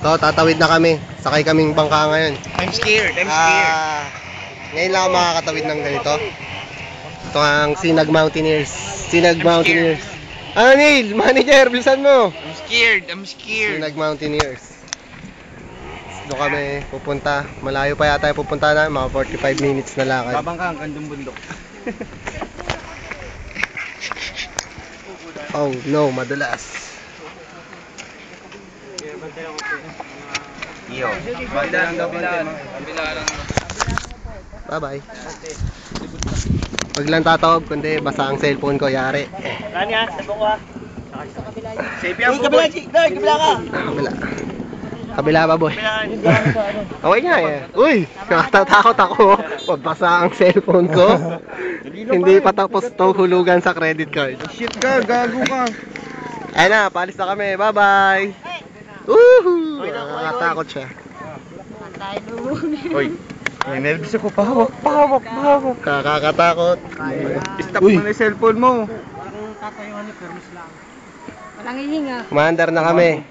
So, tatawid na kami. Sakay kaming bangka ngayon. I'm scared. I'm scared. Ngayon lang ako makakatawid ng ganito. Ito ang Sinag Mountaineers. Sinag Mountaineers. Ano, Neil? Manager, bilisan mo. I'm scared. I'm scared. Sinag Mountaineers. Doon kami pupunta. Malayo pa yata yung pupunta na. Mga 45 minutes na lakad. Babangka ang gandong bundok. Oh no, madulas. Iyo. Banda lang daw lang. Bye-bye. Wag lang tatawag, kundi basa ang cellphone ko, yari. Kanya, sabong ko. Safe yan, kabila. Kabila ka. Kabila. Kabila ba, boy? Okay nga eh. Uy, natatakot ako. Pabasa ang cellphone ko. Hindi pa tapos to hulugan sa credit card. Shit ka, gago ka. Ayun na, paalis na kami. Bye-bye. Woohoo! Nakakatakot siya. Uy, may nervous ako. Pahawak. Kakakatakot. Stop mo na yung cellphone mo. Walang hihinga. Maandar na kami.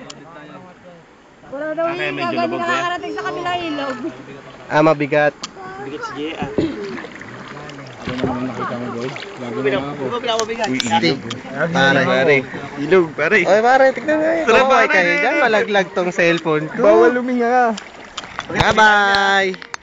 Wala daw hihinga. Gabi nakakarating sa kabilang ilog. Mabigat. Bigat si Jea. Stick. Pare. Ilog, pare. Oy, pare, tignan nga yun. Tara, Okay pare. kayo dyan, malaglag tong cellphone ko. Bawal luminga. Bye-bye.